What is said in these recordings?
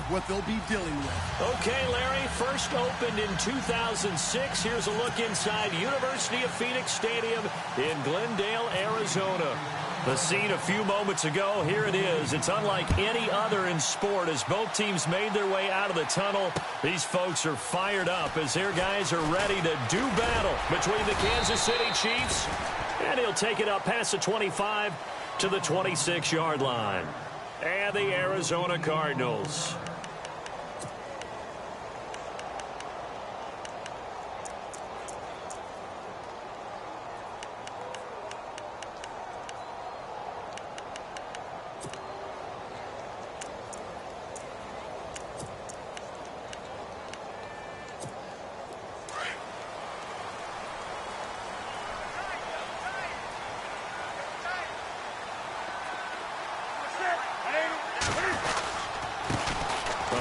aware what they'll be dealing with. Okay, Larry, first opened in 2006. Here's a look inside University of Phoenix Stadium in Glendale, Arizona. The scene a few moments ago, here it is. It's unlike any other in sport as both teams made their way out of the tunnel. These folks are fired up as their guys are ready to do battle between the Kansas City Chiefs. And he'll take it up past the 25 to the 26-yard line. And the Arizona Cardinals.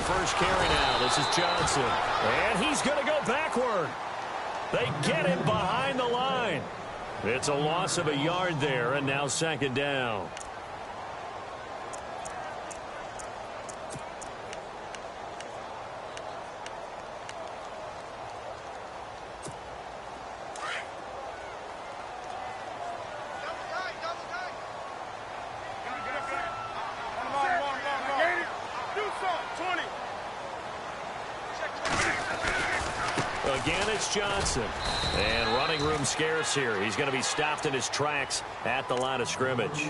First carry now. This is Johnson. And he's going to go backward. They get him behind the line. It's a loss of a yard there, and now second down. Again, it's Johnson. And running room scarce here. He's going to be stopped in his tracks at the line of scrimmage.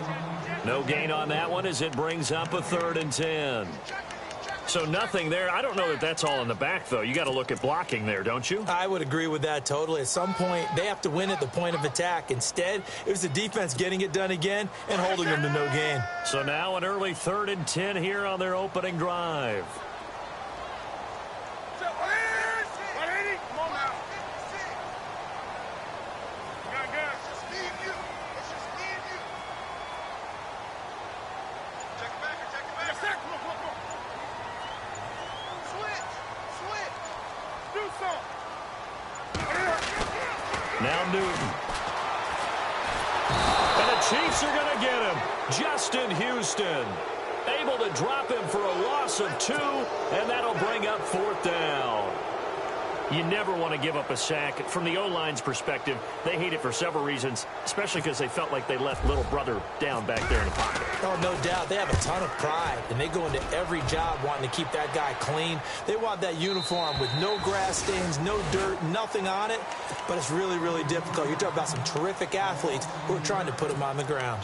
No gain on that one as it brings up a 3rd and 10. So nothing there. I don't know that that's all in the back, though. You got to look at blocking there, don't you? I would agree with that totally. At some point, they have to win at the point of attack. Instead, it was the defense getting it done again and holding them to no gain. So now an early 3rd and 10 here on their opening drive. Now Newton. And the Chiefs are going to get him. Justin Houston able to drop him for a loss of 2, and that'll bring up 4th down. You never want to give up a sack. From the O-line's perspective, they hate it for several reasons, especially because they felt like they left little brother down back there in the pocket. Oh, no doubt. They have a ton of pride, and they go into every job wanting to keep that guy clean. They want that uniform with no grass stains, no dirt, nothing on it, but it's really, really difficult. You're talking about some terrific athletes who are trying to put him on the ground.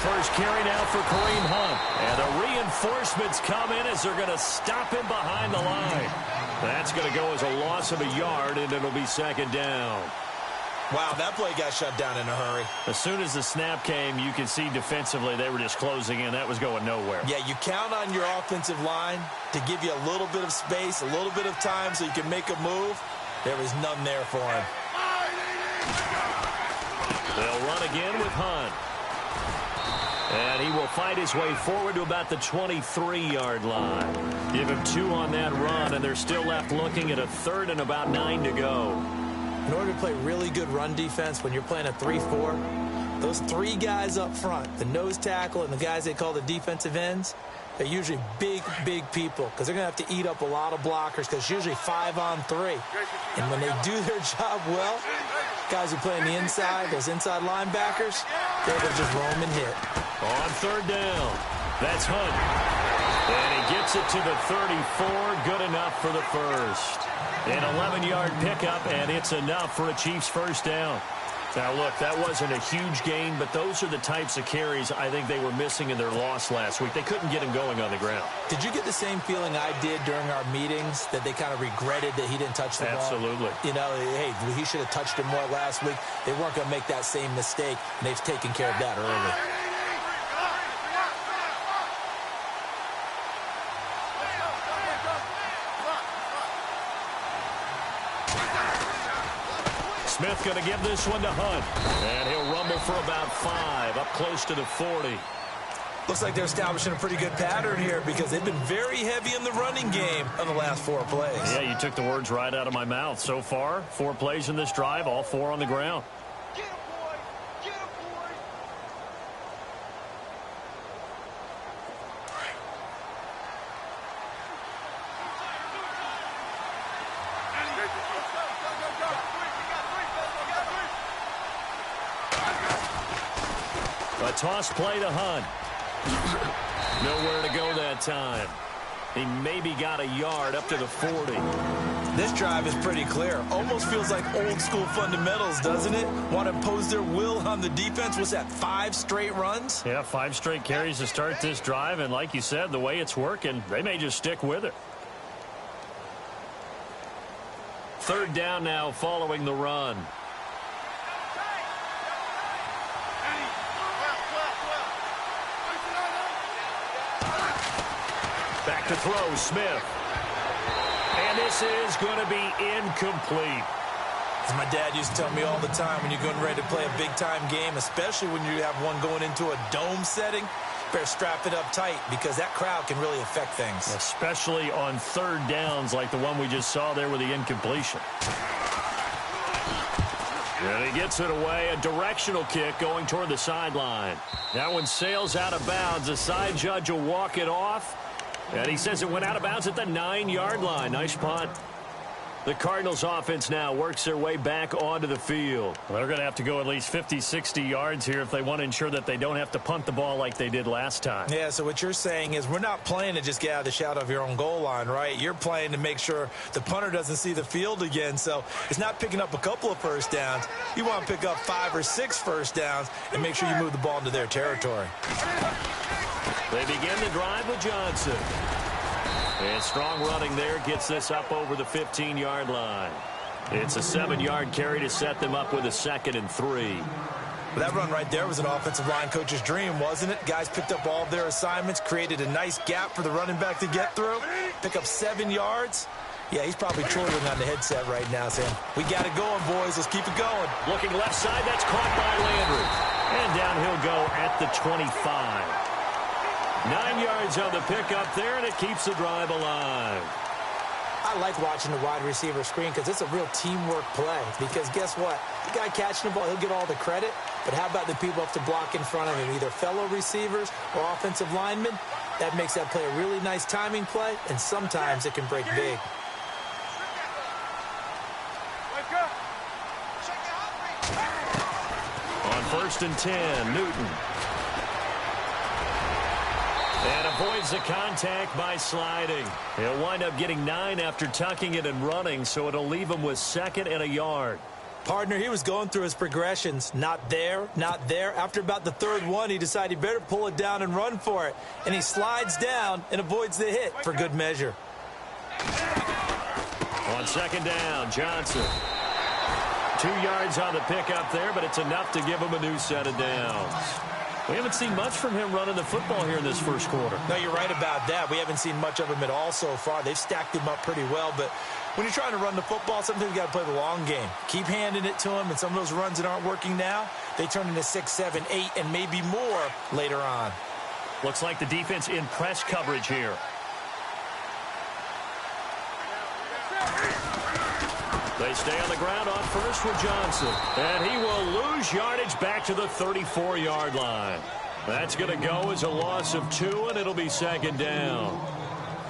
First carry now for Kareem Hunt. And the reinforcements come in as they're going to stop him behind the line. That's going to go as a loss of a yard, and it'll be second down. Wow, that play got shut down in a hurry. As soon as the snap came, you can see defensively they were just closing in. That was going nowhere. Yeah, you count on your offensive line to give you a little bit of space, a little bit of time so you can make a move. There was none there for him. They'll run again with Hunt. And he will fight his way forward to about the 23-yard line. Give him 2 on that run, and they're still left looking at a 3rd and about 9 to go. In order to play really good run defense when you're playing a 3-4, those 3 guys up front, the nose tackle and the guys they call the defensive ends, they're usually big, big people because they're going to have to eat up a lot of blockers because it's usually 5 on 3. And when they do their job well, guys who play on the inside, those inside linebackers, they're able to just roam and hit. On 3rd down, that's Hunt. And he gets it to the 34, good enough for the first. An 11-yard pickup, and it's enough for a Chiefs first down. Now, look, that wasn't a huge gain, but those are the types of carries I think they were missing in their loss last week. They couldn't get him going on the ground. Did you get the same feeling I did during our meetings, that they kind of regretted that he didn't touch the ball? Absolutely. You know, hey, he should have touched him more last week. They weren't going to make that same mistake, and they've taken care of that early. Smith going to give this one to Hunt. And he'll rumble for about 5, up close to the 40. Looks like they're establishing a pretty good pattern here because they've been very heavy in the running game of the last 4 plays. Yeah, you took the words right out of my mouth. So far, 4 plays in this drive, all 4 on the ground. Get him, boy! Get him, boy! A toss play to Hunt. Nowhere to go that time. He maybe got a yard up to the 40. This drive is pretty clear. Almost feels like old school fundamentals, doesn't it? Want to impose their will on the defense. What's that, 5 straight runs? Yeah, 5 straight carries to start this drive. And like you said, the way it's working, they may just stick with it. 3rd down now following the run. Back to throw, Smith. And this is going to be incomplete. As my dad used to tell me all the time, when you're getting ready to play a big-time game, especially when you have one going into a dome setting, better strap it up tight because that crowd can really affect things. Especially on 3rd downs like the one we just saw there with the incompletion. And he gets it away. A directional kick going toward the sideline. That one sails out of bounds. The side judge will walk it off. And he says it went out of bounds at the 9-yard line. Nice punt. The Cardinals offense now works their way back onto the field. Well, they're going to have to go at least 50, 60 yards here if they want to ensure that they don't have to punt the ball like they did last time. Yeah, so what you're saying is we're not playing to just get out of the shadow of your own goal line, right? You're playing to make sure the punter doesn't see the field again. So it's not picking up a couple of first downs. You want to pick up 5 or 6 first downs and make sure you move the ball into their territory. They begin the drive with Johnson. And strong running there gets this up over the 15-yard line. It's a 7-yard carry to set them up with a 2nd and 3. That run right there was an offensive line coach's dream, wasn't it? Guys picked up all of their assignments, created a nice gap for the running back to get through, pick up 7 yards. Yeah, he's probably twirling on the headset right now saying, we got it going, boys. Let's keep it going. Looking left side, that's caught by Landry. And down he'll go at the 25. 9 yards on the pickup there, and it keeps the drive alive. I like watching the wide receiver screen because it's a real teamwork play. Because guess what? The guy catching the ball, he'll get all the credit. But how about the people up to block in front of him, either fellow receivers or offensive linemen? That makes that play a really nice timing play, and sometimes it can break big. On 1st and 10, Newton. And avoids the contact by sliding. He'll wind up getting 9 after tucking it and running, so it'll leave him with 2nd and a yard. Partner, he was going through his progressions. Not there, not there. After about the 3rd one, he decided he better pull it down and run for it. And he slides down and avoids the hit for good measure. On 2nd down, Johnson. 2 yards on the pickup there, but it's enough to give him a new set of downs. We haven't seen much from him running the football here in this 1st quarter. No, you're right about that. We haven't seen much of him at all so far. They've stacked him up pretty well, but when you're trying to run the football, sometimes you got to play the long game. Keep handing it to him, and some of those runs that aren't working now, they turn into 6, 7, 8, and maybe more later on. Looks like the defense in press coverage here. They stay on the ground on 1st with Johnson. And he will lose yardage back to the 34-yard line. That's going to go as a loss of 2, and it'll be 2nd down.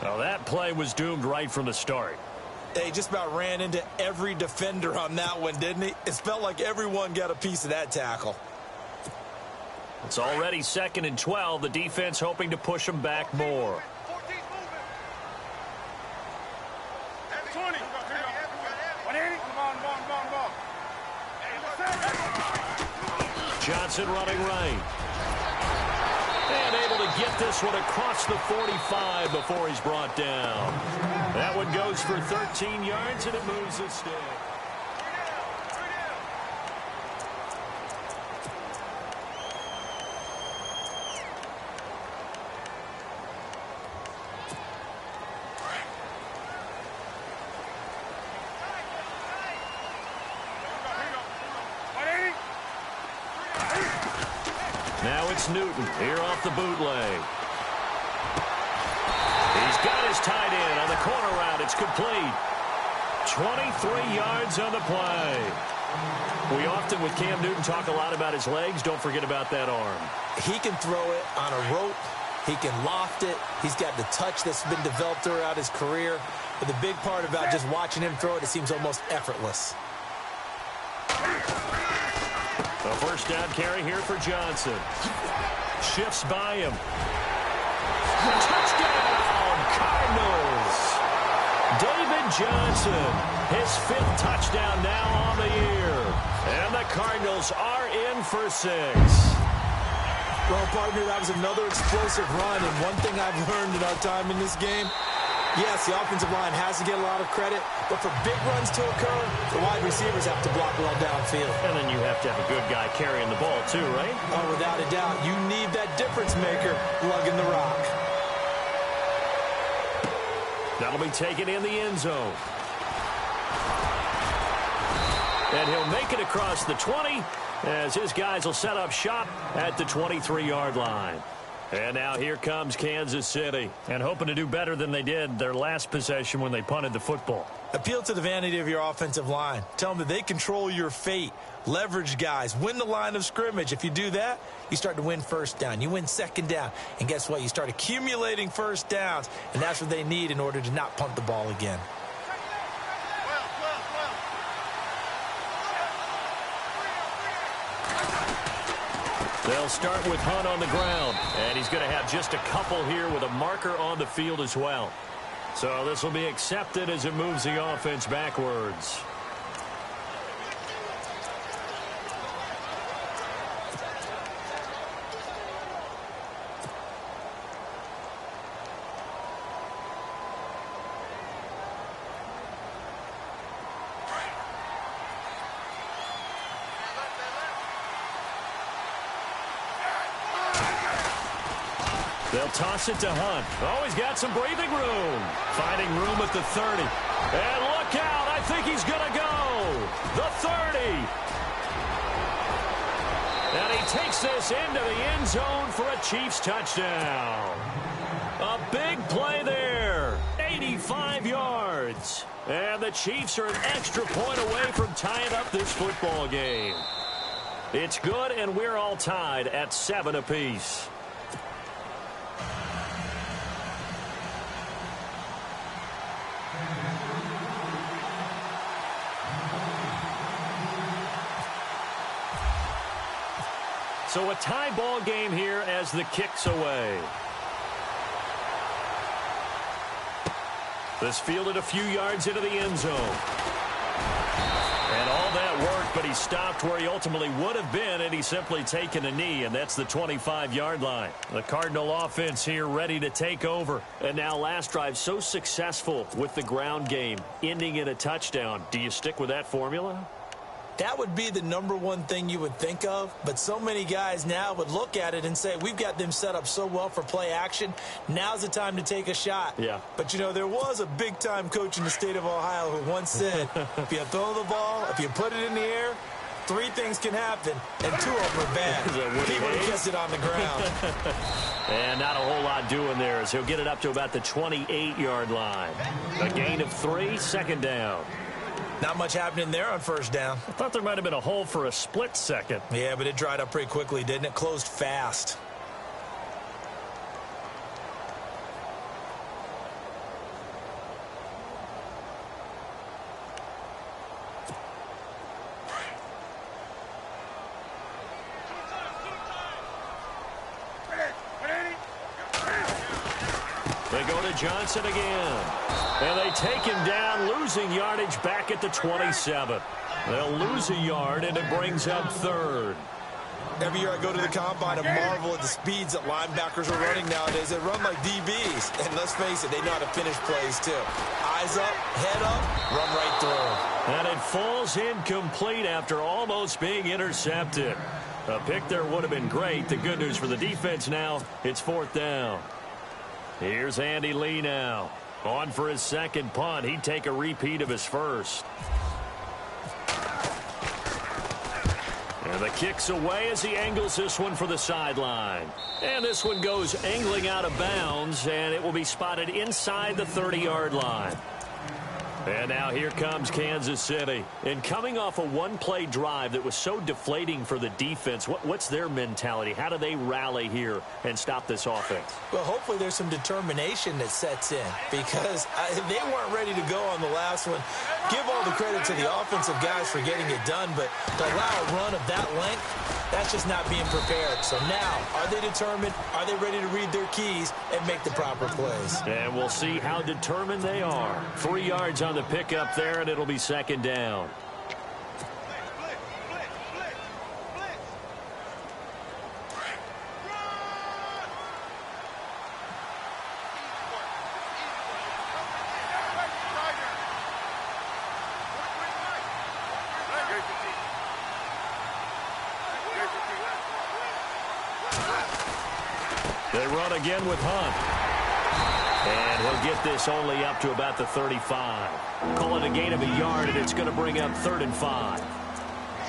Well, that play was doomed right from the start. They just about ran into every defender on that one, didn't he? It felt like everyone got a piece of that tackle. It's already 2nd and 12. The defense hoping to push them back more. Johnson running right. And able to get this one across the 45 before he's brought down. That one goes for 13 yards, and it moves the stick. Now it's Newton here off the bootleg. He's got his tight end on the corner route. It's complete. 23 yards on the play. We often, with Cam Newton, talk a lot about his legs. Don't forget about that arm. He can throw it on a rope. He can loft it. He's got the touch that's been developed throughout his career. But the big part about just watching him throw it, it seems almost effortless. A first down carry here for Johnson. Shifts by him. Touchdown, Cardinals. David Johnson, his 5th touchdown now on the year. And the Cardinals are in for 6. Well, partner, that was another explosive run. And one thing I've learned in our time in this game, yes, the offensive line has to get a lot of credit, but for big runs to occur, the wide receivers have to block well downfield. And then you have to have a good guy carrying the ball too, right? Oh, without a doubt. You need that difference maker lugging the rock. That'll be taken in the end zone. And he'll make it across the 20 as his guys will set up shop at the 23-yard line. And now here comes Kansas City, and hoping to do better than they did their last possession when they punted the football. Appeal to the vanity of your offensive line. Tell them that they control your fate. Leverage guys. Win the line of scrimmage. If you do that, you start to win first down. You win second down. And guess what? You start accumulating first downs, and that's what they need in order to not punt the ball again. They'll start with Hunt on the ground, and he's going to have just a couple here with a marker on the field as well. So this will be accepted as it moves the offense backwards. They'll toss it to Hunt. Oh, he's got some breathing room. Finding room at the 30. And look out. I think he's going to go. The 30. And he takes this into the end zone for a Chiefs touchdown. A big play there. 85 yards. And the Chiefs are an extra point away from tying up this football game. It's good, and we're all tied at 7 apiece. So a tie ball game here as the kick's away. This fielded a few yards into the end zone. And all that worked, but he stopped where he ultimately would have been, and he's simply taken a knee, and that's the 25-yard line. The Cardinal offense here ready to take over. And now last drive so successful with the ground game, ending in a touchdown. Do you stick with that formula? That would be the #1 thing you would think of, but so many guys now would look at it and say, we've got them set up so well for play action. Now's the time to take a shot. Yeah. But, you know, there was a big-time coach in the state of Ohio who once said, if you throw the ball, if you put it in the air, 3 things can happen, and 2 of them are bad. He would have kept it on the ground. And not a whole lot doing there as he'll get it up to about the 28-yard line. A gain of 3, second down. Not much happening there on first down. I thought there might have been a hole for a split second. Yeah, but it dried up pretty quickly, didn't it? Closed fast. They go to Johnson again. And they take him down, losing yardage back at the 27. They'll lose a yard, and it brings up 3rd. Every year I go to the combine and marvel at the speeds that linebackers are running nowadays. They run like DBs. And let's face it, they know how to finish plays too. Eyes up, head up, run right through. And it falls incomplete after almost being intercepted. A pick there would have been great. The good news for the defense now, it's 4th down. Here's Andy Lee now. On for his second punt. He'd take a repeat of his first. And The kick's away as he angles this one for the sideline. And this one goes angling out of bounds, and it will be spotted inside the 30-yard line. And now here comes Kansas City. And coming off a one-play drive that was so deflating for the defense, what's their mentality? How do they rally here and stop this offense? Well, hopefully there's some determination that sets in because they weren't ready to go on the last one. Give all the credit to the offensive guys for getting it done, but to allow a run of that length, that's just not being prepared. So now, are they determined? Are they ready to read their keys and make the proper plays? And we'll see how determined they are. 3 yards on the pickup there, and it'll be second down. They run again with Hunt. And he'll get this only up to about the 35. Call it a gain of a yard, and it's going to bring up 3rd and 5.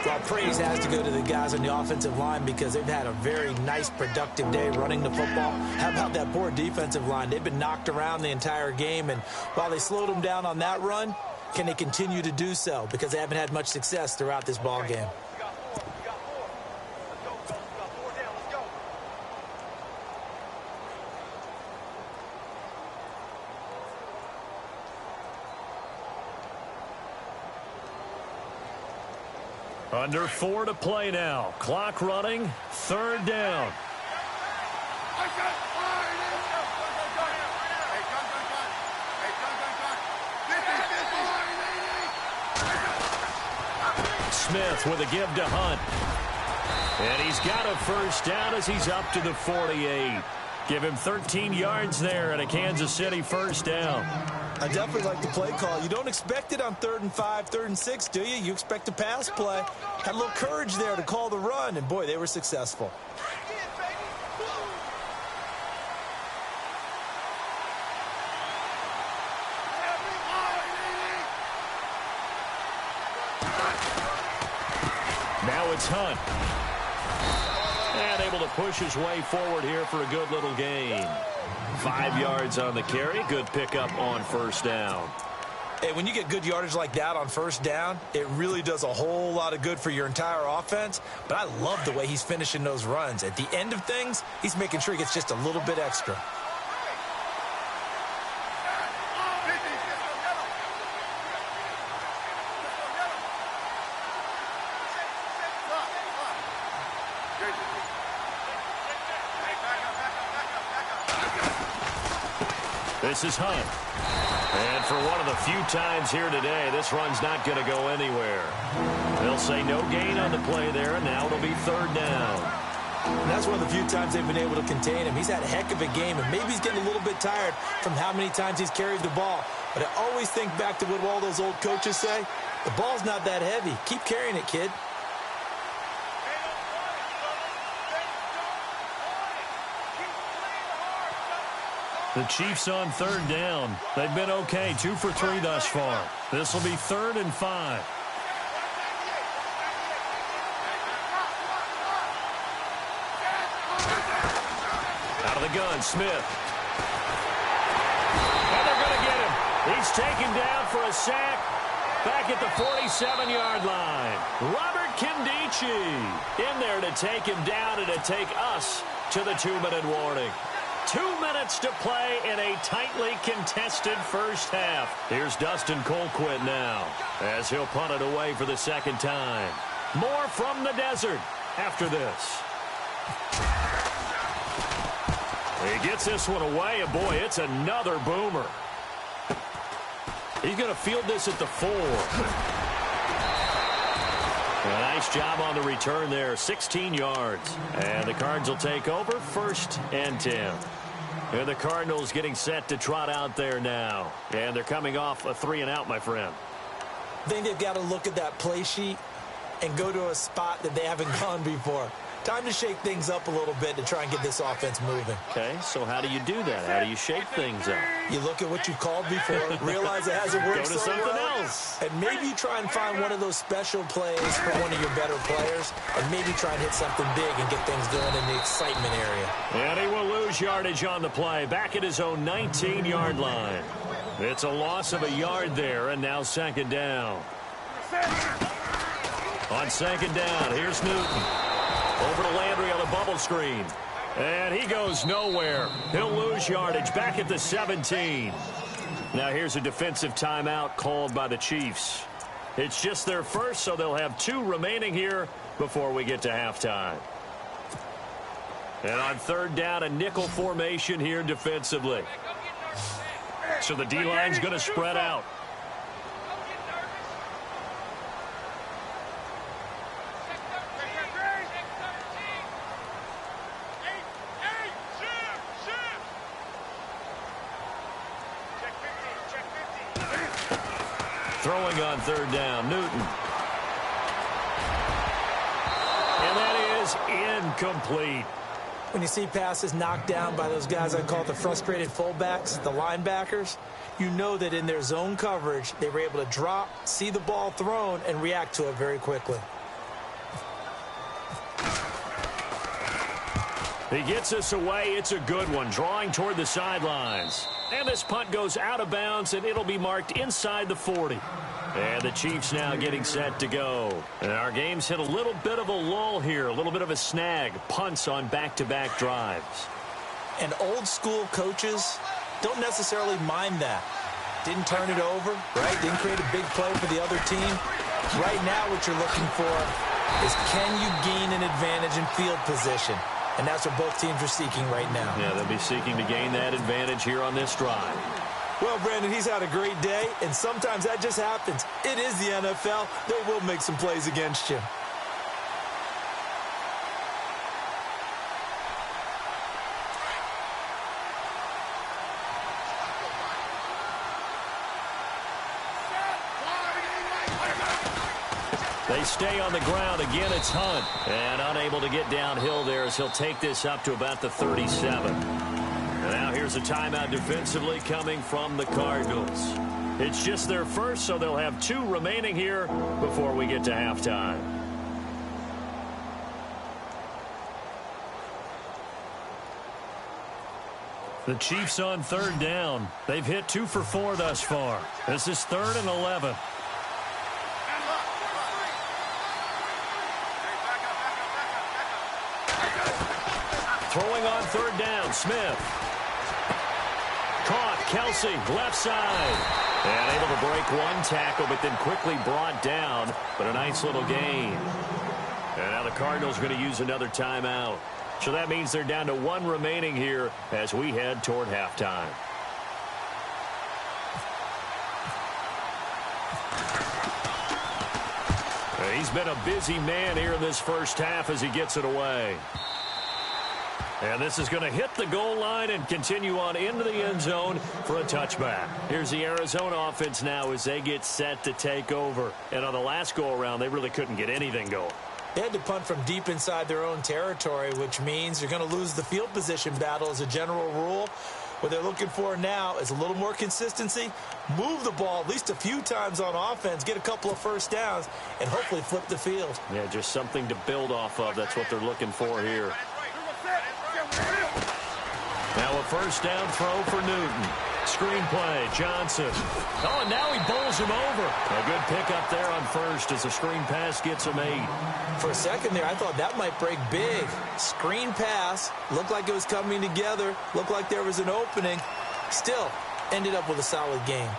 Well, praise has to go to the guys on the offensive line because they've had a very nice, productive day running the football. How about that poor defensive line? They've been knocked around the entire game, and while they slowed them down on that run, can they continue to do so? Because they haven't had much success throughout this ball game. Under 4 to play now. Clock running. 3rd down. Smith with a give to Hunt. And he's got a first down as he's up to the 48. Give him 13 yards there and a Kansas City first down. I definitely like the play call. You don't expect it on 3rd and 5, 3rd and 6, do you? You expect a pass play. Had a little courage there to call the run, and boy, they were successful. Now it's Hunt. And able to push his way forward here for a good little gain. 5 yards on the carry. Good pickup on first down. Hey, when you get good yardage like that on first down, it really does a whole lot of good for your entire offense. But I love the way he's finishing those runs. At the end of things, he's making sure he gets just a little bit extra. This is Hunt. And for one of the few times here today, this run's not going to go anywhere. They'll say no gain on the play there, and now it'll be 3rd down. And that's one of the few times they've been able to contain him. He's had a heck of a game, and maybe he's getting a little bit tired from how many times he's carried the ball. But I always think back to what all those old coaches say. The ball's not that heavy. Keep carrying it, kid. The Chiefs on 3rd down. They've been okay, 2 for 3 thus far. This will be 3rd and 5. Out of the gun, Smith. And they're going to get him. He's taken down for a sack back at the 47-yard line. Robert Kindici in there to take him down and to take us to the 2-minute warning. 2 minutes to play in a tightly contested first half. Here's Dustin Colquitt now as he'll punt it away for the 2nd time. More from the desert after this. He gets this one away, and boy, it's another boomer. He's going to field this at the 4. A nice job on the return there, 16 yards. And the Cards will take over, 1st and 10. And the Cardinals getting set to trot out there now. And they're coming off a 3-and-out, my friend. I think they've got to look at that play sheet and go to a spot that they haven't gone before. Time to shake things up a little bit to try and get this offense moving. Okay, so how do you do that? How do you shake things up? You look at what you called before, realize it hasn't worked Go to so something well, else. and maybe you try and find one of those special plays for one of your better players, and maybe try and hit something big and get things going in the excitement area. And he will lose yardage on the play, back at his own 19-yard line. It's a loss of a yard there, and now second down. On second down, here's Newton. Over to Landry on the bubble screen. And he goes nowhere. He'll lose yardage back at the 17. Now here's a defensive timeout called by the Chiefs. It's just their first, so they'll have 2 remaining here before we get to halftime. And on third down, a nickel formation here defensively. So the D-line's going to spread out. Throwing on third down, Newton. And that is incomplete. When you see passes knocked down by those guys I call the frustrated fullbacks, the linebackers, you know that in their zone coverage, they were able to drop, see the ball thrown, and react to it very quickly. He gets us away. It's a good one, drawing toward the sidelines. And this punt goes out of bounds, and it'll be marked inside the 40. And the Chiefs now getting set to go. And our game's hit a little bit of a lull here, a little bit of a snag. Punts on back-to-back drives. And old-school coaches don't necessarily mind that. Didn't turn it over, right? Didn't create a big play for the other team. Right now what you're looking for is can you gain an advantage in field position? And that's what both teams are seeking right now. Yeah, they'll be seeking to gain that advantage here on this drive. Well, Brandon, he's had a great day, and sometimes that just happens. It is the NFL. They will make some plays against you. They stay on the ground. Again, it's Hunt. And unable to get downhill there as he'll take this up to about the 37. And now here's a timeout defensively coming from the Cardinals. It's just their first, so they'll have 2 remaining here before we get to halftime. The Chiefs on third down. They've hit 2 for 4 thus far. This is 3rd and 11. Throwing on third down, Smith. Caught, Kelsey, left side. And able to break one tackle, but then quickly brought down. But a nice little gain. And now the Cardinals are going to use another timeout. So that means they're down to 1 remaining here as we head toward halftime. He's been a busy man here in this first half as he gets it away. And this is going to hit the goal line and continue on into the end zone for a touchback. Here's the Arizona offense now as they get set to take over. And on the last go-around, they really couldn't get anything going. They had to punt from deep inside their own territory, which means you're going to lose the field position battle as a general rule. What they're looking for now is a little more consistency, move the ball at least a few times on offense, get a couple of first downs, and hopefully flip the field. Yeah, just something to build off of. That's what they're looking for here. Now a first down throw for Newton. Screen play, Johnson. Oh, and now he bowls him over. A good pickup there on first as the screen pass gets him 8. For a second there, I thought that might break big. Screen pass, looked like it was coming together, looked like there was an opening. Still, ended up with a solid game.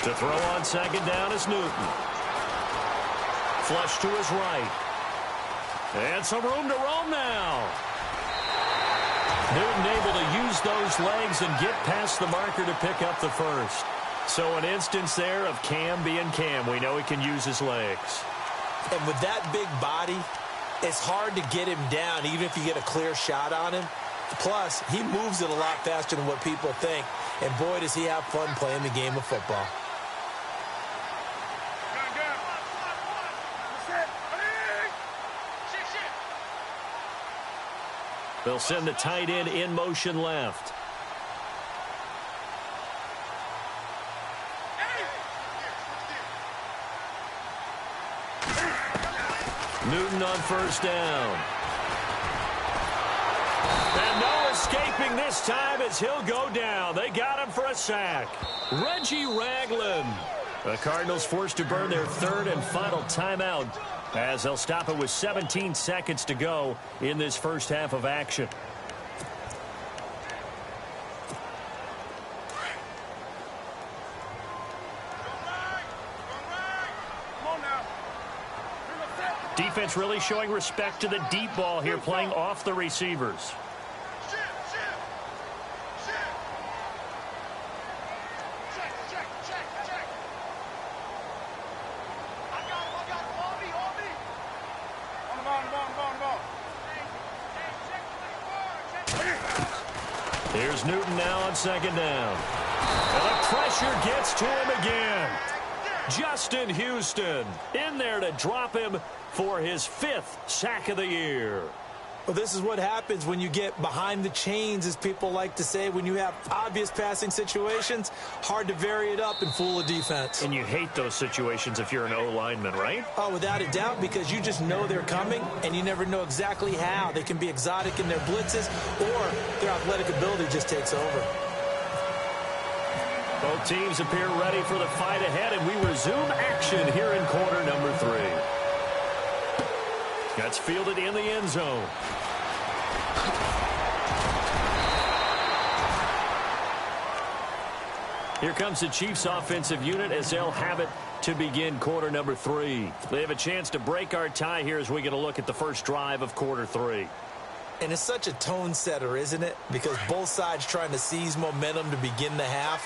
To throw on second down is Newton. Flush to his right. And some room to roam now. Newton able to use those legs and get past the marker to pick up the first. So an instance there of Cam being Cam. We know he can use his legs. And with that big body, it's hard to get him down, even if you get a clear shot on him. Plus, he moves it a lot faster than what people think. And boy, does he have fun playing the game of football. They'll send the tight end in motion left. Newton on first down. And no escaping this time as he'll go down. They got him for a sack. Reggie Ragland. The Cardinals forced to burn their third and final timeout as they'll stop it with 17 seconds to go in this first half of action. Defense really showing respect to the deep ball here, playing off the receivers. Here's Newton now on second down. And the pressure gets to him again. Justin Houston in there to drop him for his 5th sack of the year. Well, this is what happens when you get behind the chains, as people like to say. When you have obvious passing situations, hard to vary it up and fool a defense. And you hate those situations if you're an O-lineman, right? Oh, without a doubt, because you just know they're coming, and you never know exactly how. They can be exotic in their blitzes, or their athletic ability just takes over. Both teams appear ready for the fight ahead, and we resume action here in quarter number 3. That's fielded in the end zone. Here comes the Chiefs offensive unit as they'll have it to begin quarter number 3. They have a chance to break our tie here as we get a look at the first drive of quarter 3. And it's such a tone setter, isn't it? Because both sides trying to seize momentum to begin the half.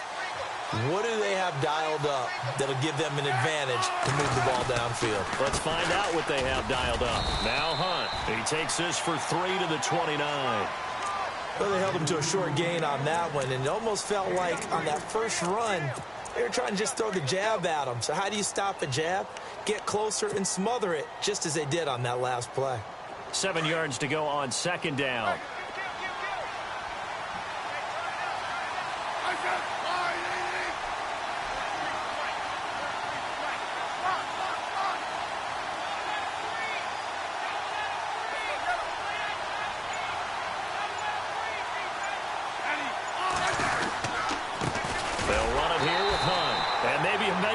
What do they have dialed up that'll give them an advantage to move the ball downfield? Let's find out what they have dialed up. Now Hunt. He takes this for 3 to the 29. Well, they held him to a short gain on that one, and it almost felt like on that first run, they were trying to just throw the jab at him. So how do you stop a jab? Get closer and smother it, just as they did on that last play. 7 yards to go on second down.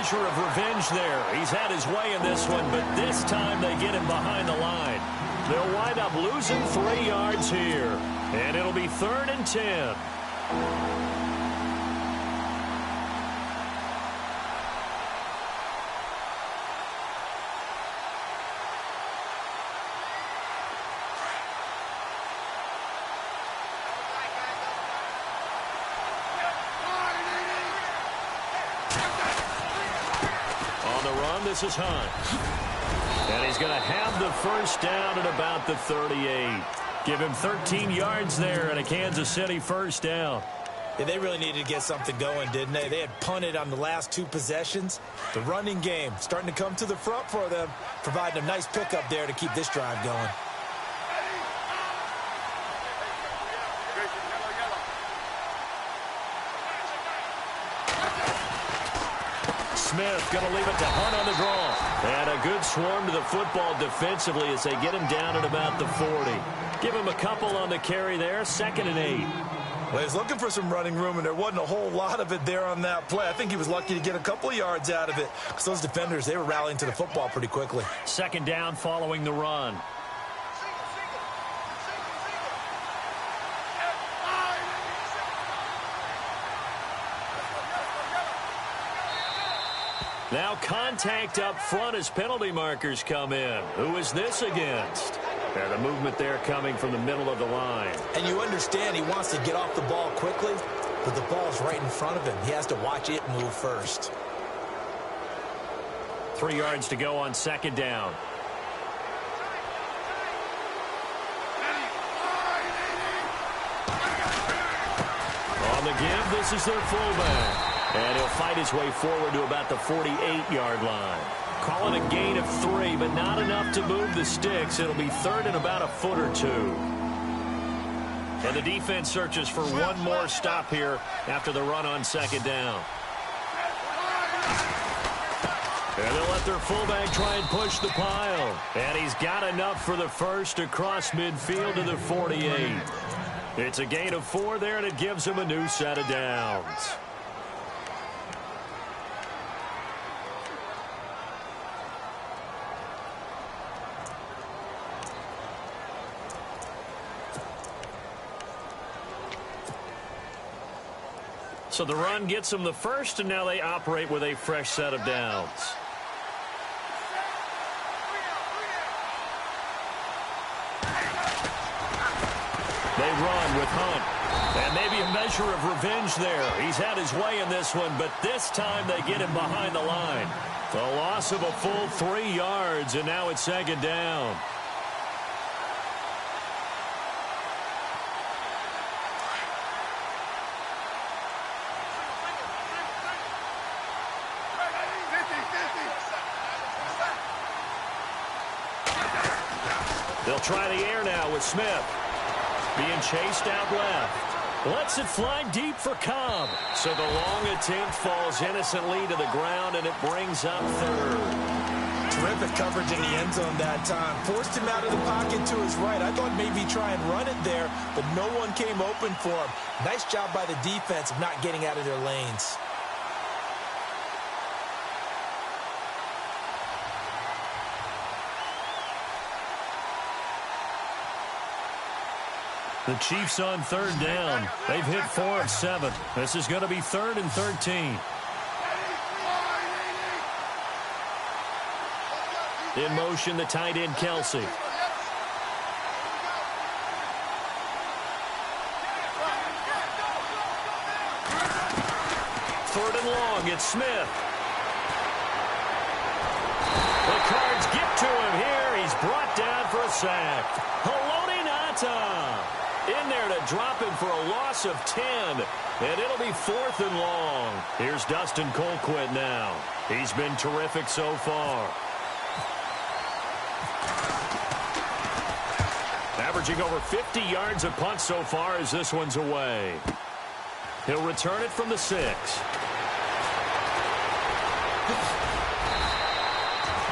Of revenge there. He's had his way in this one, but this time they get him behind the line. They'll wind up losing 3 yards here, and it'll be 3rd and 10. This is Hunt. And he's going to have the first down at about the 38. Give him 13 yards there and a Kansas City first down. Yeah, they really needed to get something going, didn't they? They had punted on the last 2 possessions. The running game starting to come to the front for them, providing a nice pickup there to keep this drive going. Smith going to leave it to Hunt on the draw. And a good swarm to the football defensively as they get him down at about the 40. Give him a couple on the carry there. 2nd and 8. Well, he's looking for some running room, and there wasn't a whole lot of it there on that play. I think he was lucky to get a couple of yards out of it because those defenders, they were rallying to the football pretty quickly. 2nd down following the run. Now contact up front as penalty markers come in. Who is this against? And the movement there coming from the middle of the line. And you understand he wants to get off the ball quickly. but the ball's right in front of him. He has to watch it move first. 3 yards to go on second down. On the give, this is their fullback. And he'll fight his way forward to about the 48-yard line. Calling a gain of 3, but not enough to move the sticks. It'll be third and about a foot or two. And the defense searches for one more stop here after the run on second down. And they'll let their fullback try and push the pile. And he's got enough for the first across midfield to the 48. It's a gain of 4 there, and it gives him a new set of downs. So the run gets them the first, and now they operate with a fresh set of downs. They run with Hunt. And maybe a measure of revenge there. He's had his way in this one, but this time they get him behind the line. The loss of a full 3 yards, and now it's second down. They'll try the air now with Smith. Being chased out left. Lets it fly deep for Cobb. So the long attempt falls innocently to the ground, and it brings up third. Terrific coverage in the end zone that time. Forced him out of the pocket to his right. I thought maybe try and run it there, but no one came open for him. Nice job by the defense of not getting out of their lanes. The Chiefs on third down. They've hit 4 of 7. This is going to be 3rd and 13. In motion, the tight end, Kelsey. Third and long, it's Smith. The Cards get to him here. He's brought down for a sack. Haloti Ngata in there to drop him for a loss of 10. And it'll be 4th and long. Here's Dustin Colquitt now. He's been terrific so far. Averaging over 50 yards a punt so far as this one's away. He'll return it from the 6.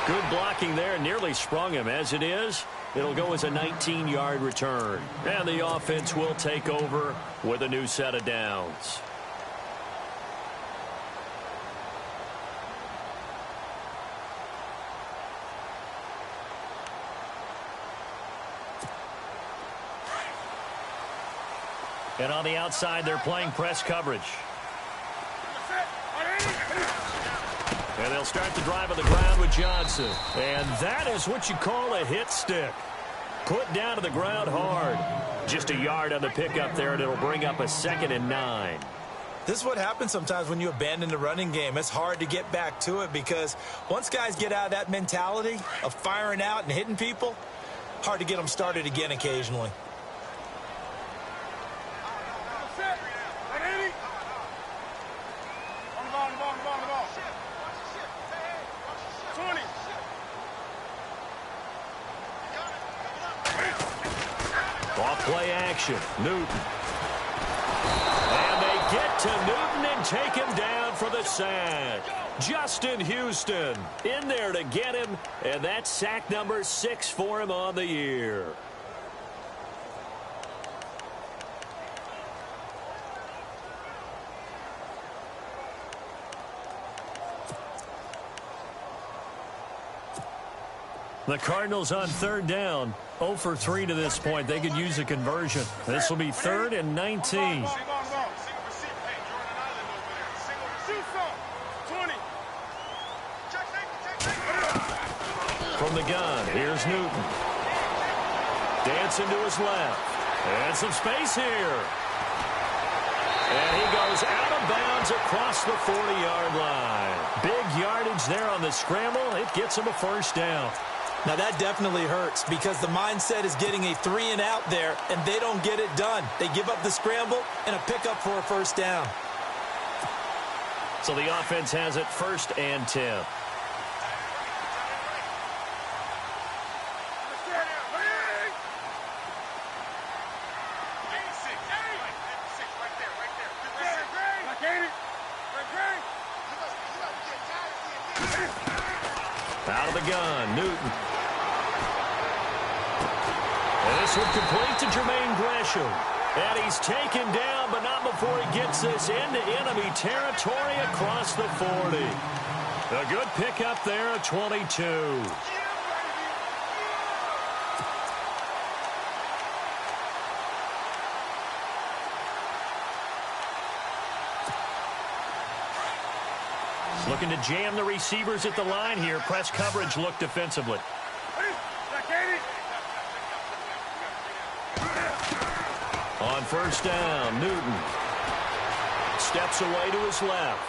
Good blocking there. Nearly sprung him. As it is, it'll go as a 19-yard return. And the offense will take over with a new set of downs. And on the outside, they're playing press coverage. And they'll start the drive on the ground with Johnson. And that is what you call a hit stick. Put down to the ground hard. Just a yard on the pickup there, and it'll bring up a 2nd and 9. This is what happens sometimes when you abandon the running game. It's hard to get back to it because once guys get out of that mentality of firing out and hitting people, hard to get them started again occasionally. Play action. Newton. And they get to Newton and take him down for the sack. Justin Houston in there to get him, and that's sack number 6 for him on the year. The Cardinals on third down. 0 for 3 to this point. They could use a conversion. This will be 3rd and 19. From the gun, here's Newton. Dancing to his left. And some space here. And he goes out of bounds across the 40-yard line. Big yardage there on the scramble. It gets him a first down. Now, that definitely hurts because the mindset is getting a 3-and-out there, and they don't get it done. They give up the scramble and a pickup for a first down. So the offense has it 1st and 10. Out of the gun, Newton. And this one complete to Jermaine Gresham. And he's taken down, but not before he gets this into enemy territory across the 40. A good pickup there at 22. Looking to jam the receivers at the line here. Press coverage look defensively. On first down, Newton steps away to his left.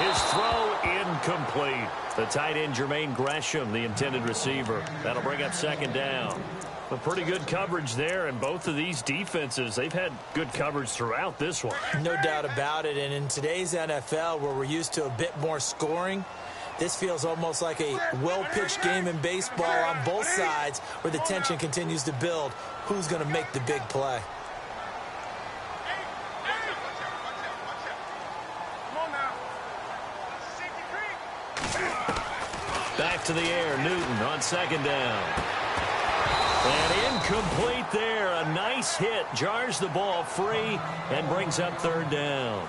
His throw incomplete. The tight end, Jermaine Gresham, the intended receiver. That'll bring up 2nd down. A pretty good coverage there, and both of these defenses, they've had good coverage throughout this one. No doubt about it, and in today's NFL, where we're used to a bit more scoring, this feels almost like a well-pitched game in baseball on both sides where the tension continues to build. Who's going to make the big play? Back to the air, Newton on 2nd down. And incomplete there. A nice hit. Jars the ball free and brings up 3rd down.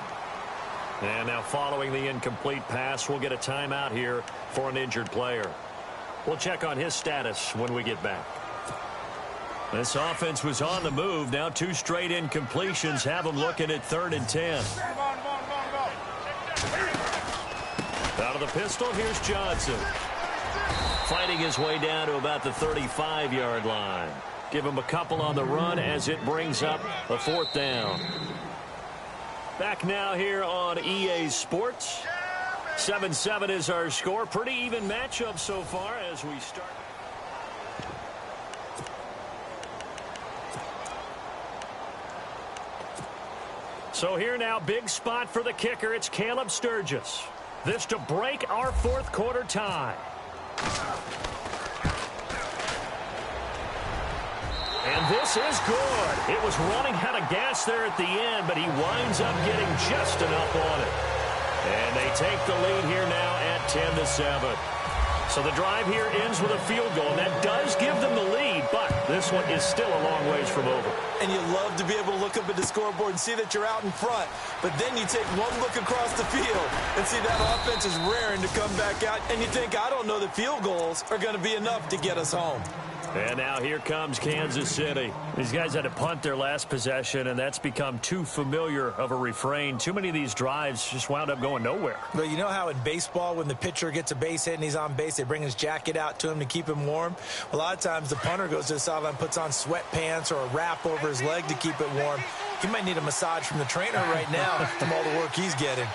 And now following the incomplete pass, we'll get a timeout here for an injured player. We'll check on his status when we get back. This offense was on the move. Now 2 straight incompletions have them looking at 3rd and 10. Out of the pistol, here's Johnson. Fighting his way down to about the 35-yard line. Give him a couple on the run as it brings up a 4th down. Back now here on EA Sports. 7-7 is our score. Pretty even matchup so far as we start. So here now, big spot for the kicker. It's Caleb Sturgis. This to break our 4th quarter tie. And this is good. It was running out of gas there at the end, but he winds up getting just enough on it. And they take the lead here now at 10-7. So the drive here ends with a field goal, and that does give them the lead, but this one is still a long ways from over. And you love to be able to look up at the scoreboard and see that you're out in front, but then you take one look across the field and see that offense is raring to come back out, and you think, I don't know that field goals are going to be enough to get us home. And now here comes Kansas City. These guys had to punt their last possession, and that's become too familiar of a refrain. Too many of these drives just wound up going nowhere. But you know how in baseball, when the pitcher gets a base hit and he's on base, they bring his jacket out to him to keep him warm? A lot of times the punter goes to the sideline, puts on sweatpants or a wrap over his leg to keep it warm. He might need a massage from the trainer right now from all the work he's getting.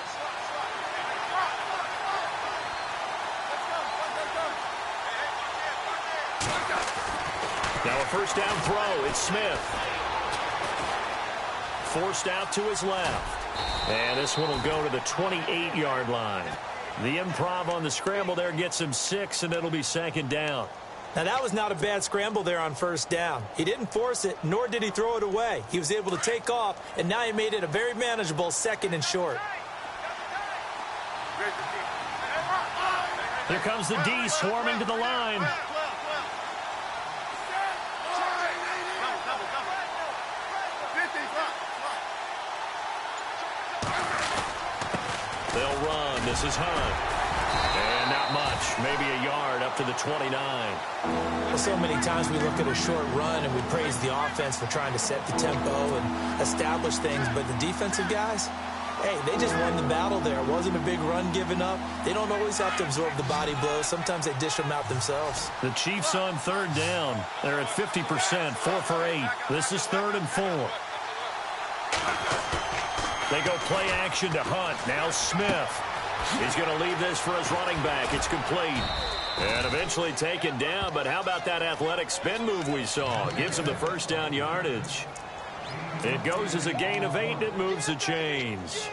Now a first down throw. It's Smith. Forced out to his left. And this one will go to the 28-yard line. The improv on the scramble there gets him 6, and it'll be 2nd down. Now, that was not a bad scramble there on first down. He didn't force it, nor did he throw it away. He was able to take off, and now he made it a very manageable 2nd and short. Here comes the D swarming to the line. They'll run. This is Hunt. And not much. Maybe a yard up to the 29. Well, so many times we look at a short run and we praise the offense for trying to set the tempo and establish things. But the defensive guys, hey, they just won the battle there. It wasn't a big run given up. They don't always have to absorb the body blows. Sometimes they dish them out themselves. The Chiefs on 3rd down. They're at 50%, 4 for 8. This is 3rd and 4. They go play action to Hunt. Now Smith. He's going to leave this for his running back. It's complete. And eventually taken down, but how about that athletic spin move we saw? Gives him the first down yardage. It goes as a gain of 8, and it moves the chains.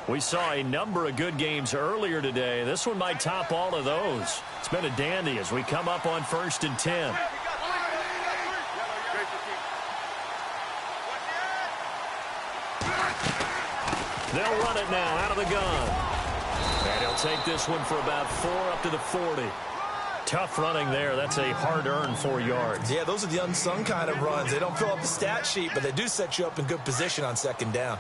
We saw a number of good games earlier today. This one might top all of those. It's been a dandy as we come up on 1st and 10. They'll run it now out of the gun. And he'll take this one for about 4 up to the 40. Tough running there. That's a hard-earned 4 yards. Yeah, those are the unsung kind of runs. They don't fill up the stat sheet, but they do set you up in good position on 2nd down.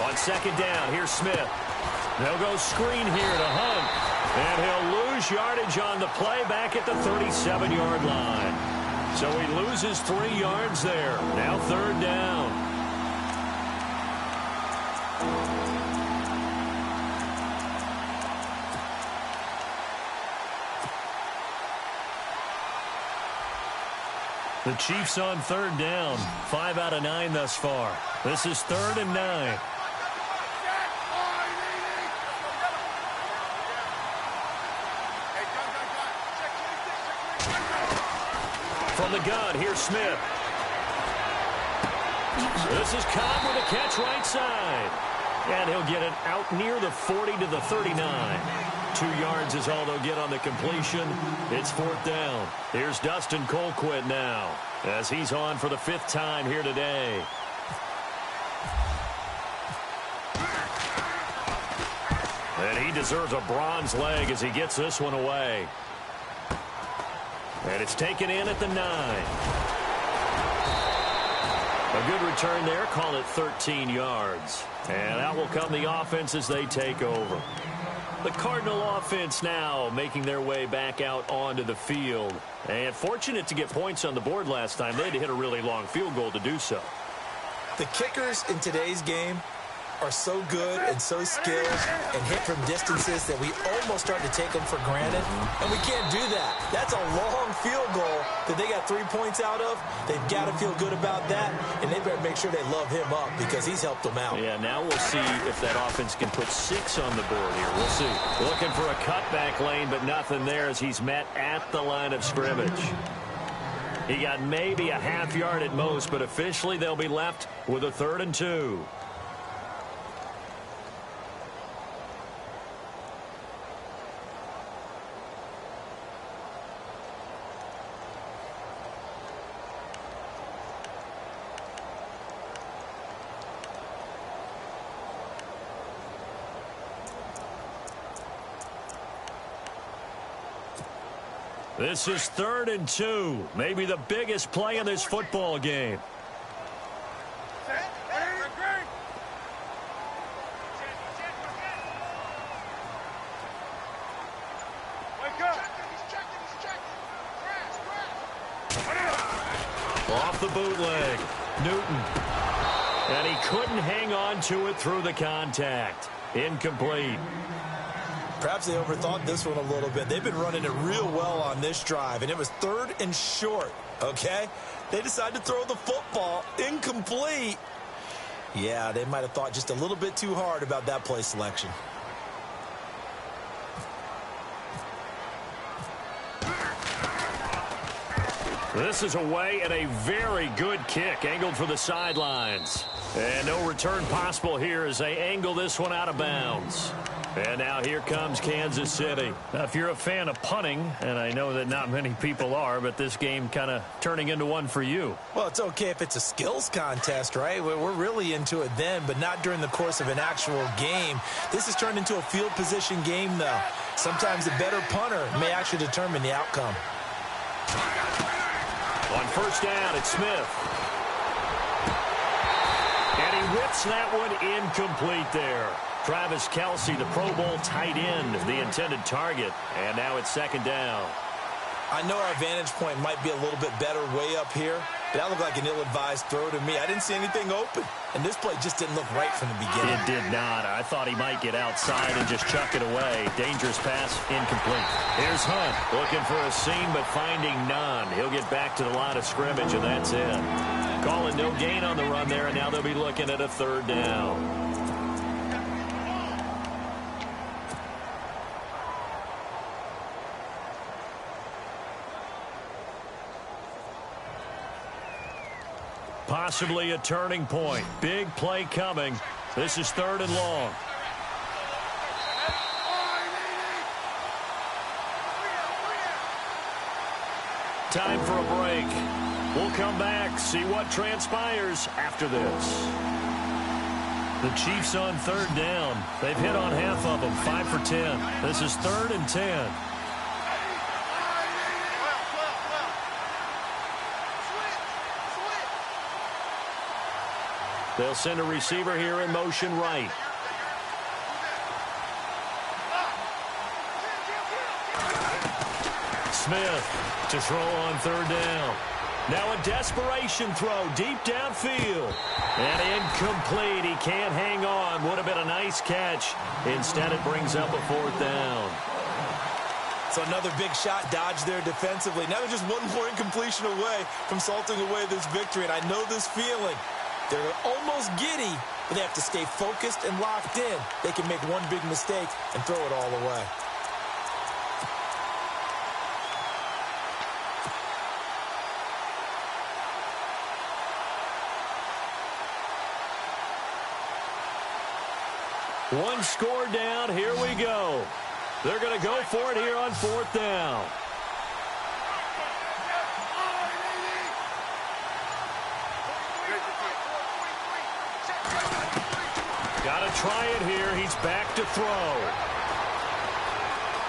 On 2nd down, here's Smith. They'll go screen here to Hunt. And he'll lose yardage on the play back at the 37-yard line. So he loses 3 yards there. Now 3rd down. The Chiefs on 3rd down. 5 out of 9 thus far. This is 3rd and 9. From the gun, here's Smith. This is Cobb with a catch right side. And he'll get it out near the 40 to the 39. 2 yards is all they'll get on the completion. It's 4th down. Here's Dustin Colquitt now as he's on for the 5th time here today. And he deserves a bronze leg as he gets this one away. And it's taken in at the 9. A good return there. Call it 13 yards. And out will come the offense as they take over. The Cardinal offense now making their way back out onto the field. And fortunate to get points on the board last time. They had to hit a really long field goal to do so. The kickers in today's game are so good and so skilled and hit from distances that we almost start to take them for granted, and we can't do that. That's a long field goal that they got 3 points out of. They've got to feel good about that, and they better make sure they love him up because he's helped them out. Yeah, now we'll see if that offense can put 6 on the board here. We'll see. Looking for a cutback lane, but nothing there as he's met at the line of scrimmage. He got maybe a half yard at most, but officially they'll be left with a 3rd and 2. This is 3rd and 2. Maybe the biggest play in this football game. Off the bootleg. Newton. And he couldn't hang on to it through the contact. Incomplete. Perhaps they overthought this one a little bit. They've been running it real well on this drive, and it was 3rd and short, okay? They decided to throw the football incomplete. Yeah, they might have thought just a little bit too hard about that play selection. This is away and a very good kick angled for the sidelines. And no return possible here as they angle this one out of bounds. And now here comes Kansas City. Now, if you're a fan of punting, and I know that not many people are, but this game kind of turning into one for you. Well, it's okay if it's a skills contest, right? We're really into it then, but not during the course of an actual game. This has turned into a field position game, though. Sometimes the better punter may actually determine the outcome. On 1st down, it's Smith. And he whips that one incomplete there. Travis Kelce, the Pro Bowl tight end, the intended target. And now it's 2nd down. I know our vantage point might be a little bit better way up here, but that looked like an ill-advised throw to me. I didn't see anything open, and this play just didn't look right from the beginning. It did not. I thought he might get outside and just chuck it away. Dangerous pass, incomplete. Here's Hunt, looking for a seam, but finding none. He'll get back to the line of scrimmage, and that's it. Calling no gain on the run there, and now they'll be looking at a third down. Possibly a turning point. Big play coming. This is 3rd and long. Time for a break. We'll come back, see what transpires after this. The Chiefs on 3rd down. They've hit on half of them, 5 for 10. This is 3rd and 10. They'll send a receiver here in motion right. Smith to throw on 3rd down. Now a desperation throw deep downfield. And incomplete. He can't hang on. Would have been a nice catch. Instead, it brings up a 4th down. So another big shot dodged there defensively. Now they're just one more incompletion away from salting away this victory. And I know this feeling. They're almost giddy, but they have to stay focused and locked in. They can make one big mistake and throw it all away. One score down. Here we go. They're going to go for it here on 4th down. Got to try it here. He's back to throw.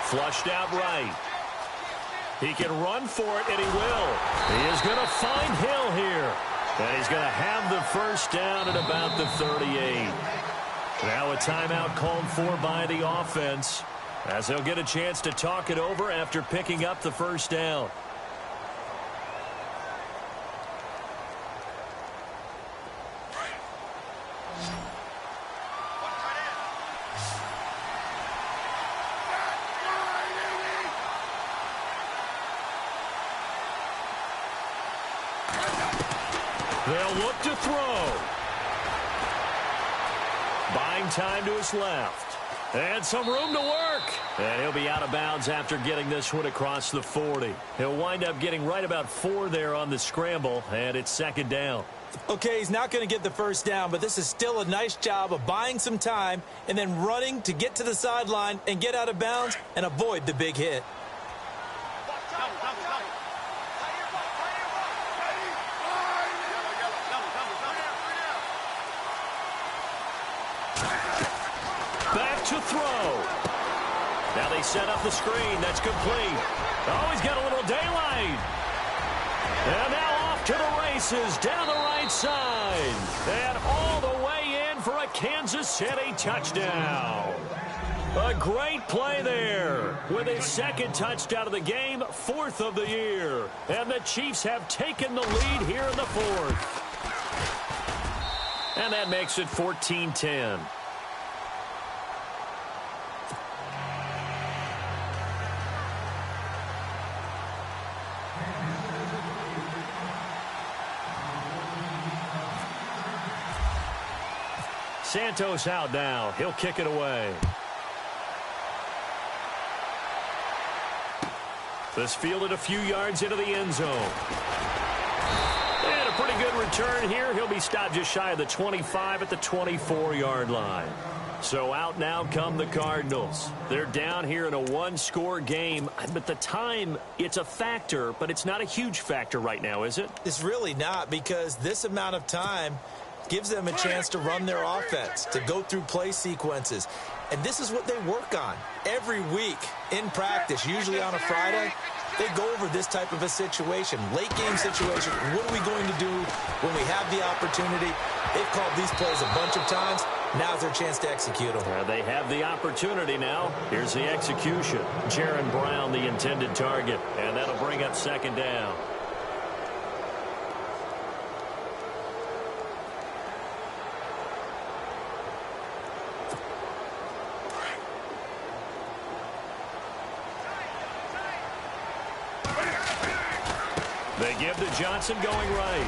Flushed out right. He can run for it, and he will. He is going to find Hill here. And he's going to have the 1st down at about the 38. Now a timeout called for by the offense, as they'll get a chance to talk it over after picking up the 1st down. They'll look to throw. Buying time to his left. And some room to work. And he'll be out of bounds after getting this one across the 40. He'll wind up getting right about 4 there on the scramble, and it's 2nd down. Okay, he's not going to get the 1st down, but this is still a nice job of buying some time and then running to get to the sideline and get out of bounds and avoid the big hit. Back to throw. Now they set up the screen. That's complete. Oh, he's got a little daylight. And now off to the races down the right side. And all the way in for a Kansas City touchdown. A great play there with his 2nd touchdown of the game, 4th of the year. And the Chiefs have taken the lead here in the 4th. And that makes it 14-10. Santos out now. He'll kick it away. This fielded a few yards into the end zone. And a pretty good return here. He'll be stopped just shy of the 25 at the 24-yard line. So out now come the Cardinals. They're down here in a 1-score game. But the time, it's a factor, but it's not a huge factor right now, is it? It's really not, because this amount of time gives them a chance to run their offense, to go through play sequences. And this is what they work on every week in practice, usually on a Friday. They go over this type of a situation, late game situation. What are we going to do when we have the opportunity? They've called these plays a bunch of times. Now's their chance to execute them. They have the opportunity now. Here's the execution. Jaron Brown, the intended target. And that'll bring up 2nd down. give to Johnson going right.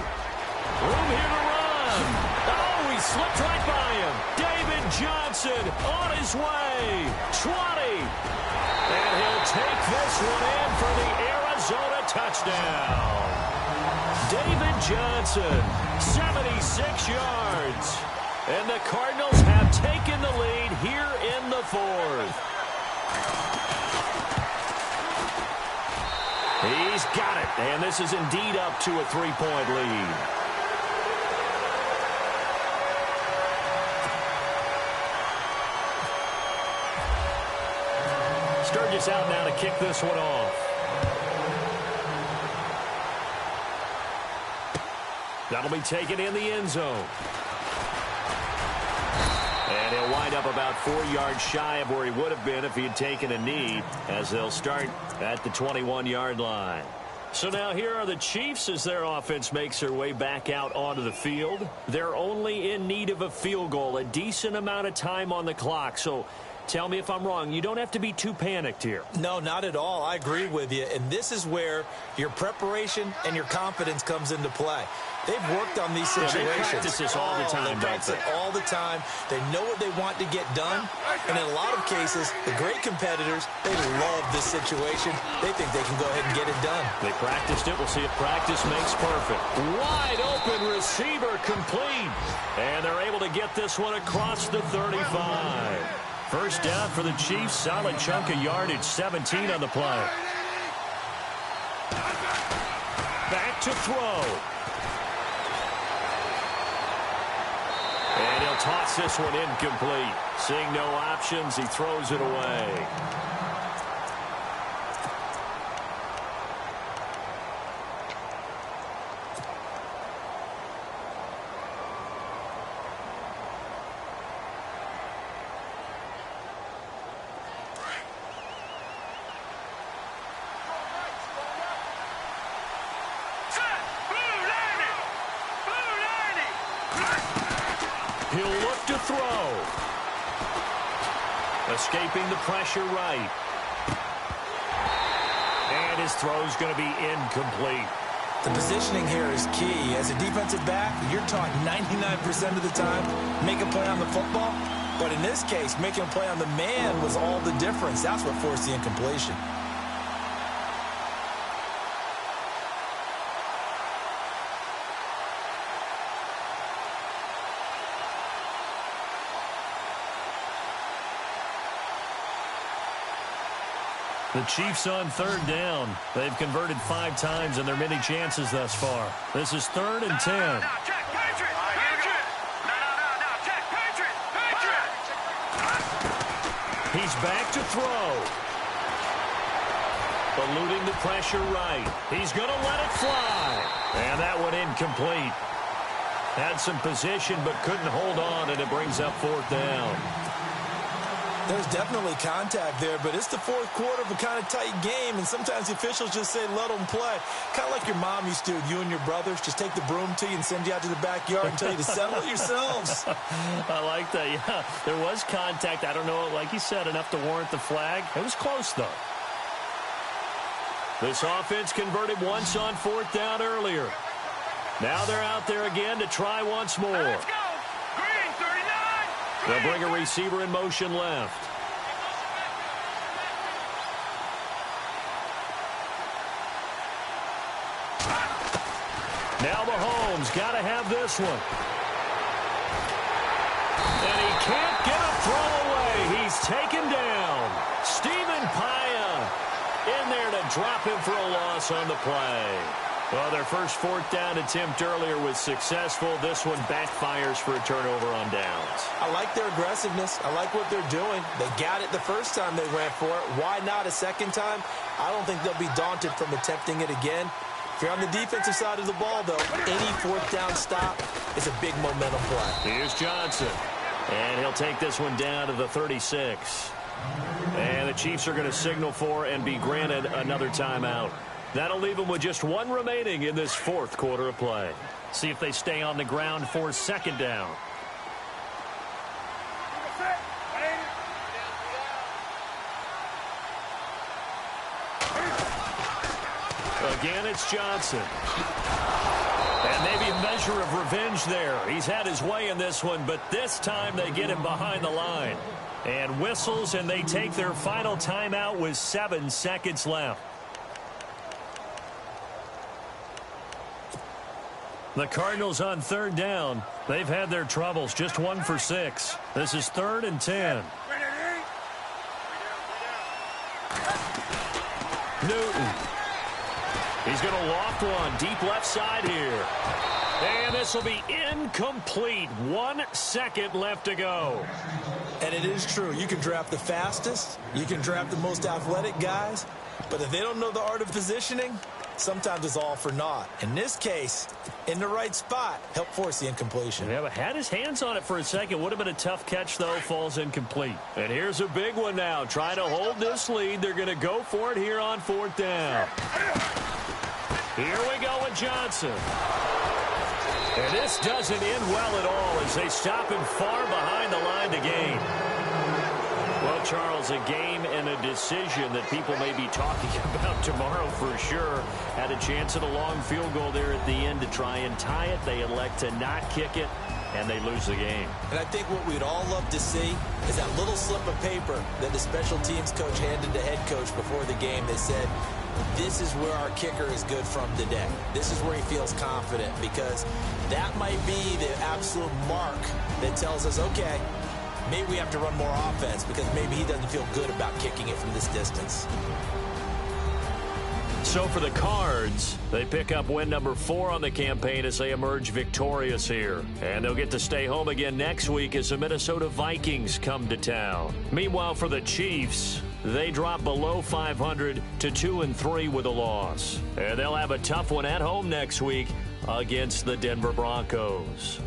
Room here to run. Oh, he slipped right by him. David Johnson on his way. 20. And he'll take this one in for the Arizona touchdown. David Johnson, 76 yards. And the Cardinals have taken the lead here in the fourth. He's got it, and this is indeed up to a 3-point lead. Sturgis out now to kick this one off. That'll be taken in the end zone. And he'll wind up about 4 yards shy of where he would have been if he had taken a knee, as they'll start at the 21-yard line. So now here are the Chiefs as their offense makes their way back out onto the field. They're only in need of a field goal, a decent amount of time on the clock. So tell me if I'm wrong. You don't have to be too panicked here. No, not at all. I agree with you. And this is where your preparation and your confidence comes into play. They've worked on these situations. They practice this all the time, They practice it all the time. They know what they want to get done. And in a lot of cases, the great competitors, they love this situation. They think they can go ahead and get it done. They practiced it. We'll see if practice makes perfect. Wide open receiver complete. And they're able to get this one across the 35. First down for the Chiefs. Solid chunk of yardage. 17 on the play. Back to throw. And he'll toss this one incomplete. Seeing no options, he throws it away. He'll look to throw. Escaping the pressure right. And his throw's going to be incomplete. The positioning here is key. As a defensive back, you're taught 99% of the time, make a play on the football. But in this case, making a play on the man was all the difference. That's what forced the incompletion. The Chiefs on third down. They've converted 5 times in their many chances thus far. This is 3rd and 10. He's back to throw. Eluding the pressure right. He's going to let it fly. And that one incomplete. Had some position but couldn't hold on, and it brings up 4th down. There's definitely contact there, but it's the fourth quarter of a kind of tight game, and sometimes the officials just say, let them play. Kind of like your mom used to with you and your brothers. Just take the broom to you and send you out to the backyard and tell you to settle it yourselves. I like that, yeah. There was contact. I don't know, like you said, enough to warrant the flag. It was close, though. This offense converted once on 4th down earlier. Now they're out there again to try once more. Let's go. Green, 39. They'll bring a receiver in motion left. Now Mahomes got to have this one. And he can't get a throw away. He's taken down. Stephen Paya in there to drop him for a loss on the play. Well, their first 4th down attempt earlier was successful. This one backfires for a turnover on downs. I like their aggressiveness. I like what they're doing. They got it the first time they went for it. Why not a second time? I don't think they'll be daunted from attempting it again. If you're on the defensive side of the ball, though, any 4th down stop is a big momentum play. Here's Johnson. And he'll take this one down to the 36. And the Chiefs are going to signal for and be granted another timeout. That'll leave them with just 1 remaining in this 4th quarter of play. See if they stay on the ground for 2nd down. Again, it's Johnson. And maybe a measure of revenge there. He's had his way in this one, but this time they get him behind the line. And whistles, and they take their final timeout with 7 seconds left. The Cardinals on 3rd down. They've had their troubles, just 1 for 6. This is 3rd and 10. Newton. He's going to loft one deep left side here. And this will be incomplete. 1 second left to go. And it is true. You can draft the fastest. You can draft the most athletic guys. But if they don't know the art of positioning, sometimes it's all for naught. In this case, in the right spot, help force the incompletion. Yeah, but had his hands on it for a second. Would have been a tough catch, though. Falls incomplete. And here's a big one now. Trying to hold this lead. They're going to go for it here on 4th down. Here we go with Johnson. And this doesn't end well at all as they stop him far behind the line to gain. Well, Charles, a game and a decision that people may be talking about tomorrow for sure. Had a chance at a long field goal there at the end to try and tie it. They elect to not kick it, and they lose the game. And I think what we'd all love to see is that little slip of paper that the special teams coach handed the head coach before the game. They said, this is where our kicker is good from today. This is where he feels confident, because that might be the absolute mark that tells us, okay, maybe we have to run more offense because maybe he doesn't feel good about kicking it from this distance. So for the Cards, they pick up win number 4 on the campaign as they emerge victorious here. And they'll get to stay home again next week as the Minnesota Vikings come to town. Meanwhile, for the Chiefs, they drop below 500 to 2-3 with a loss. And they'll have a tough one at home next week against the Denver Broncos.